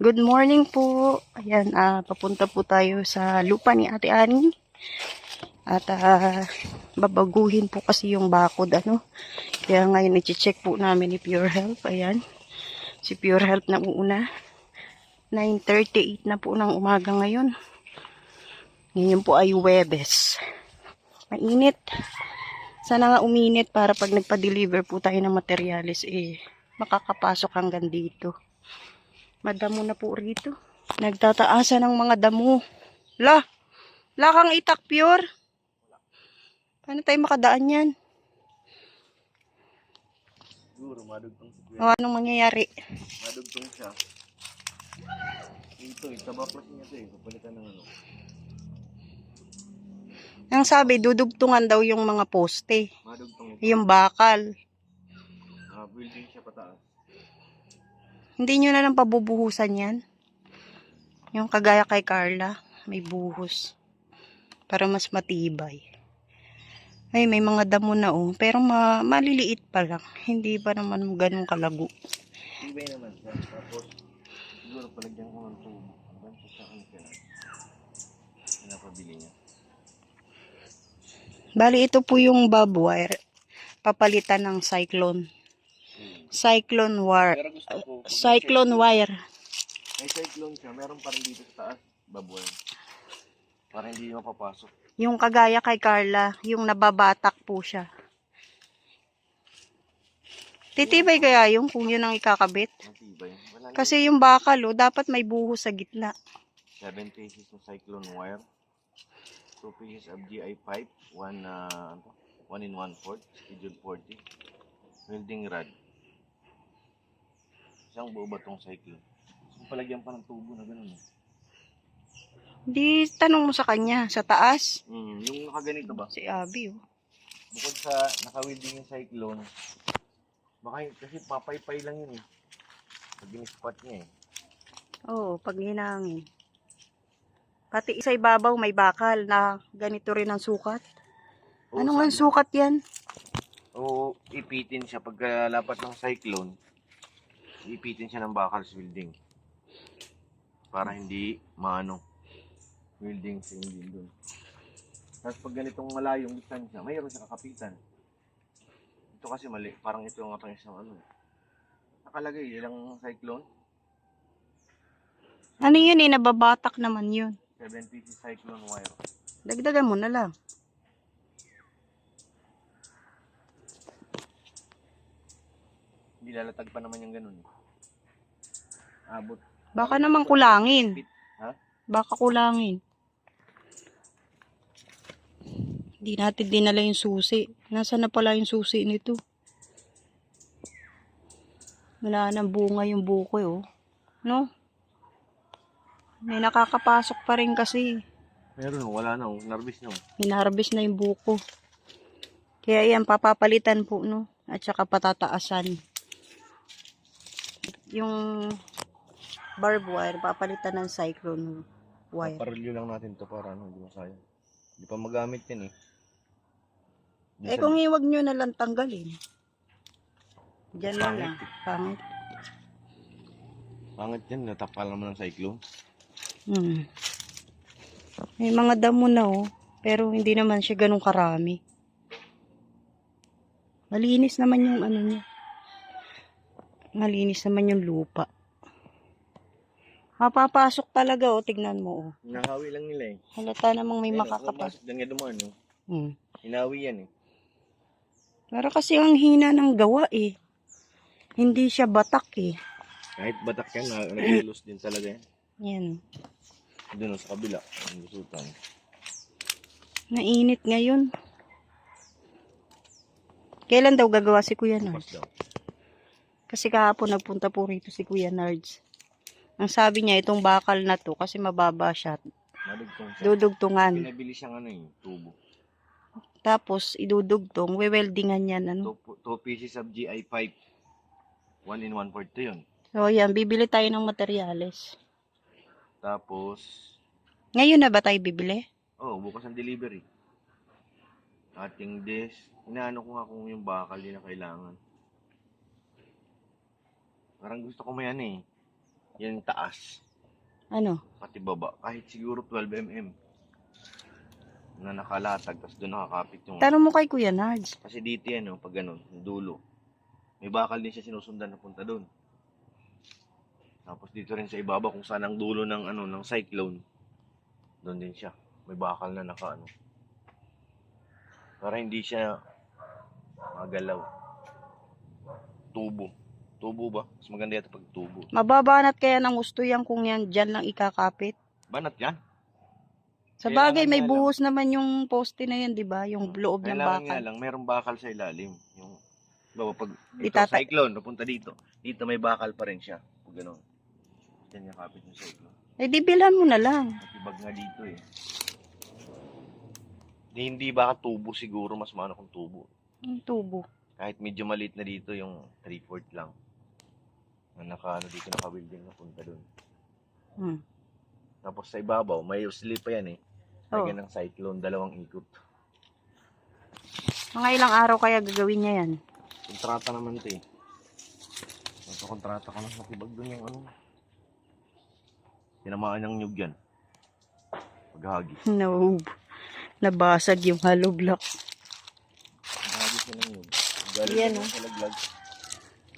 Good morning po. Ayan, papunta po tayo sa lupa ni Ate Ani. At babaguhin po kasi yung bakod, ano. Kaya ngayon, i-check po namin ni Pure Health. Ayan, si Pure Health na una. 9:38 na po ng umaga ngayon. Ngayon po ay Huwebes. Mainit. Sana nga uminit para pag nagpa-deliver po tayo ng materyales, makakapasok hanggang dito. Madamo na po rito. Nagtataasan ng mga damo. Kang itak, Pure. Paano tayo makadaan yan? Siguro, madugtong si Kuya. O, anong mangyayari? Madugtong siya. Ito, tabaklas niya ito eh. Kapalitan ng ano. Ang sabi, dudugtungan daw yung mga poste. Madugtong ito. Yung bakal. Building siya pataas. Hindi nyo na lang pabubuhusan yan. Yung kagaya kay Carla, may buhos. Para mas matibay. Ay, may mga damo na oh. Pero maliliit pa lang. Hindi pa naman ganun kalago. Tibay naman siya. Tapos, siguro palagyan ko ng tubo. Ganito siya ang pinapabili niya. Bali, ito po yung bob wire. Papalitan ng cyclone. Cyclone wire. Pero gusto ko, Cyclone wire. may cyclone siya. Meron pa rin dito sa taas. Babuan. Para hindi mapapasok. Yung kagaya kay Carla, yung nababatak po siya. Titibay kaya yung kung yun ang ikakabit? Matibay. Wala Kasi yung bakal, dapat may buhos sa gitna. 7 pieces ng cyclone wire. 2 pieces of GI pipe. 1 in 1/4. Schedule 40. Welding rod. Isang buo ba itong cyclone? So, palagyan pa ng tubo na gano'n. Di tanong mo sa kanya, sa taas. Yung nakaganito ba? Si Abby, oh. Bukod sa naka-welding yung cyclone, baka kasi papaypay lang yun eh. Pag in-spot niya eh. Oo, pag hinangin. Pati isa ibabaw may bakal na ganito rin ang sukat. Ano nga sukat yan? O ipitin siya pagkalapat ng cyclone. Ipitin siya ng bakal sa welding. Para hindi maano. Welding sa hindi doon. Tapos pag ganitong malayong distansya, mayroon siya kakapitan. Ito kasi mali. Parang ito yung atang isang ano. Nakalagay ilang cyclone. Ano yun nababatak naman yun. 7 pieces cyclone wire. Dagdagan mo na lang. Hindi lalatag pa naman yung ganun. Abot. Baka naman kulangin. Ha? Baka kulangin. Hindi natin dinala yung susi. Nasaan na pala yung susi nito? Wala nang bunga yung buko, oh. No? May nakakapasok pa rin kasi. Meron, wala na. Narbis na. Hinarvest na yung buko. Kaya yan, papapalitan po, no? At saka patataasan. Yung barbed wire, papalitan ng cyclone wire. Paparelyo lang natin to para ano, hindi masayang. Hindi pa magamit yan eh. Kung iwag nyo na lang tanggalin. Diyan na lang. Pangit. Pangit yan, natapal naman ng cyclone. May mga damo na, oh. Pero hindi naman siya ganun karami. Malinis naman yung ano niya. Malinis naman yung lupa. Mapapasok talaga, oh. Tignan mo, oh. Hinahawi lang nila eh. Halata namang may Ayun, makakapasok. Dan nga dumaan, no? Hmm. Hinahawi yan eh. Pero kasi ang hina ng gawa, eh. Hindi siya batak, eh. Kahit batak yan, nag-lose din talaga yan. Yan. Doon sa kabila, ang lusutan. Nainit ngayon. Kailan daw gagawa si Kuya Pas Nards? daw. Kasi kahapon nagpunta po rito si Kuya Nards. Ang sabi niya, itong bakal na to, kasi mababa siya, Madugtong siya. dudugtungan. Pinabili siyang ano eh, tubo. Tapos, idudugtong, weweldingan yan, ano. 2 pieces of GI pipe. 1 in 1/4 to yun. So, yan, bibili tayo ng materyales. Tapos, Ngayon na ba tayo bibili? bukas ang delivery. Ating desk. Inaano ko nga kung yung bakal yun na kailangan. Parang gusto ko may ano eh. Yan yung taas. Ano? Pati baba. Kahit siguro 12 mm na nakalatag, tapos doon nakakapit yung... Tanong mo kay Kuya Nards. Kasi dito yan, pag ganun, yung dulo. May bakal din siya sinusundan na punta doon. Tapos dito rin sa ibaba kung saan ang dulo ng ng cyclone. Doon din siya. May bakal na para hindi siya magalaw. Tubo. Tubo ba? Mas maganda yata pag tubo. Mababanat kaya ng gusto yan kung yan dyan lang ikakapit. Banat yan. Sa Kailangan bagay, may nga lang. buhos naman yung poste na yan, di ba? Yung loob ng Kailangan nga bakal. lang, merong bakal sa ilalim. Yung, bawa pag ito, Itata- cyclone, napunta dito. Dito may bakal pa rin siya. Pag gano'n. Yan yung kapit ng cyclone. Eh, di bilhan mo na lang. Matibag nga dito eh. Hindi baka tubo siguro, mas maano kung tubo. Yung tubo. Kahit medyo maliit na dito, yung 3/4 lang. Na dito naka-building na punta doon. Hmm. Tapos sa ibabaw, may slip pa yan eh. Oh. Lagyan ng cyclone, 2 ikot. Mga ilang araw kaya gagawin niya yan? Kontrata naman ito eh. Kontrata ka na, matibag doon yung tinamaan ng nyug yan. Paghagi. No. Nabasag yung hollow block. Paghagi siya ng nyug. Galing Yan, naman oh. sa laglag.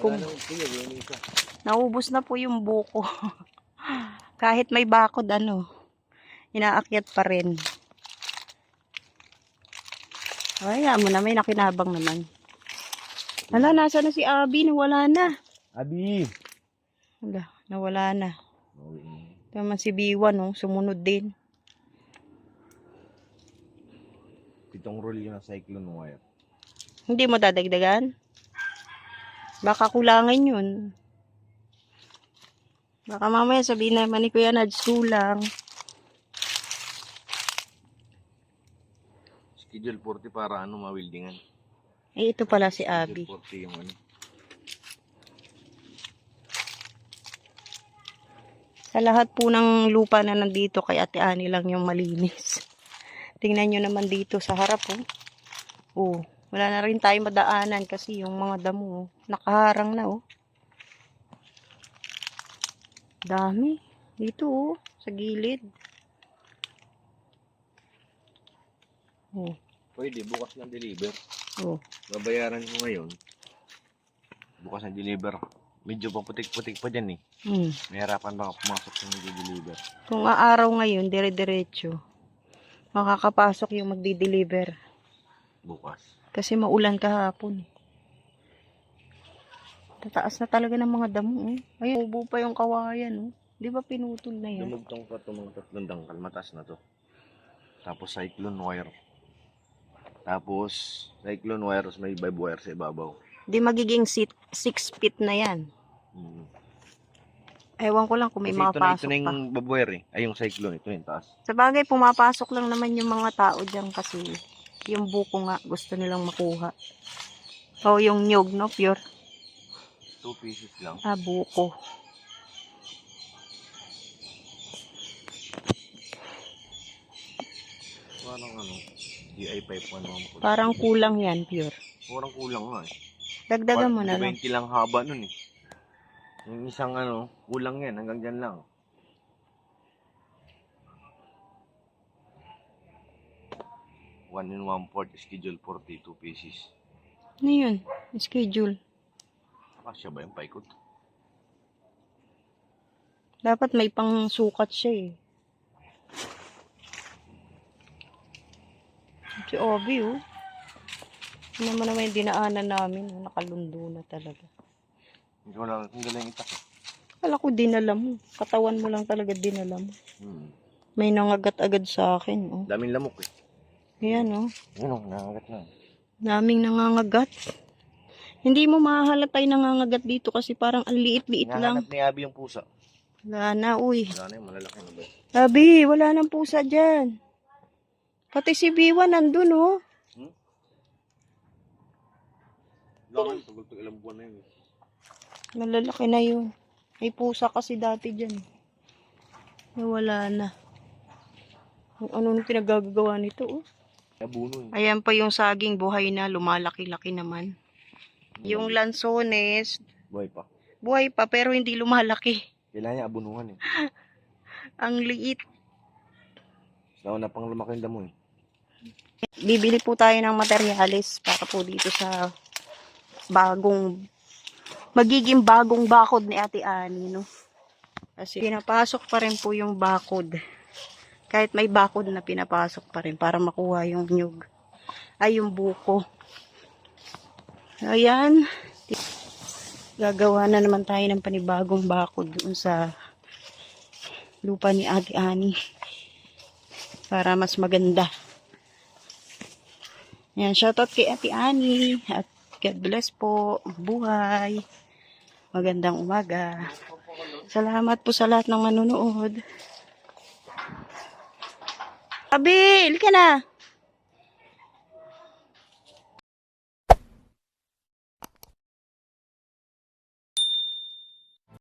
Kung- Wala naman siya, yun isa. Naubos na po yung buko. Kahit may bakod, inaakyat pa rin. Ay, mo na, may nakinabang naman. Hala, nasa na si Abby? Nawala na. Abi! Hala, nawala na. Naman si Biwan, sumunod din. 7 roll yun ng cyclone wire. Hindi mo dadagdagan? Baka kulangan yun. Baka mamaya sabihin naman ni Kuya Nads, kulang. Schedule 40 para mawildingan. Eh, ito pala si Abby. Schedule 40 yung Sa lahat po ng lupa na nandito, kay Ate Ani lang yung malinis. Tingnan nyo naman dito sa harap, wala na rin tayo madaanan kasi yung mga damo, nakaharang na, Dami. Dito, sa gilid. Pwede, bukas na deliver. Babayaran ko ngayon. Bukas na deliver. Medyo pa putik-putik pa dyan eh. May harapan baka pumasok yung mag-deliver. Kung aaraw ngayon, dire-diretso, makakapasok yung magdi-deliver. Bukas. Kasi maulan kahapon. Tataas na talaga ng mga damo. Ay, ubo pa yung kawayan. Di ba pinutol na yan? Dumugtong pa ito mga 3 dangkal. Mataas na to. Tapos cyclone wire. Tapos cyclone wire, may vibe wire sa ibabaw. Di magiging 6 feet na yan. Ewan ko lang kung may Kasi mga ito na pasok pa. yung vibe wire eh. Ay yung cyclone, ito yung taas. Sa bagay, pumapasok lang naman yung mga tao dyan kasi yung buko nga gusto nilang makuha. O yung nyog, no? Pure. 2 pieces lang. Buko. Parang DI pipe Parang kulang yan, pure. Parang kulang nga eh. Dagdagan mo na lang. 20 lang haba nun eh. Yung isang kulang yan, hanggang dyan lang. 1 1/4 schedule 42 pieces. Ano yun? Schedule. Kasya ba yung paikot? Dapat may pang sukat siya eh. Si Obi, Ano naman yung dinaanan namin. Nakalundo na talaga. Hindi ko lang, hindi lang itak eh. Kala ko dinala mo. Katawan mo lang talaga dinala mo. May nangagat agad sa akin. Daming lamok eh. Ayan, Nangagat na. Daming nangangagat. Hindi mo mahahalata yung nangangagat dito kasi parang ang liit-liit lang. Nangagat ni Abby yung pusa. Wala na, Wala na yung malalaki na ba? Abi, wala nang pusa dyan. Pati si Biwa nandun, Wala na, tugol ilang buwan na yun. Malalaki na yun. May pusa kasi dati dyan. Wala na. Ano nung pinagagawa nito, Nabuno eh. Ayan pa yung saging buhay na, lumalaki-laki naman. Yung lansones, Buhay pa. buhay pa pero hindi lumalaki. Kailangan niya abunuhan eh. Ang liit. Nauna pang lumaki yung damo eh. Bibili po tayo ng materyales para po dito sa magiging bagong bakod ni Ate Ani, no? Kasi pinapasok pa rin po yung bakod. Kahit may bakod na pinapasok pa rin para makuha yung nyug. Ay, yung buko. Ayan. Gagawa na naman tayo ng panibagong bakod doon sa lupa ni Ate Ani. Para mas maganda. Ayan, shoutout kay Ate Ani. At God bless po. Buhay. Magandang umaga. Salamat po sa lahat ng manunood. Abil, ka na.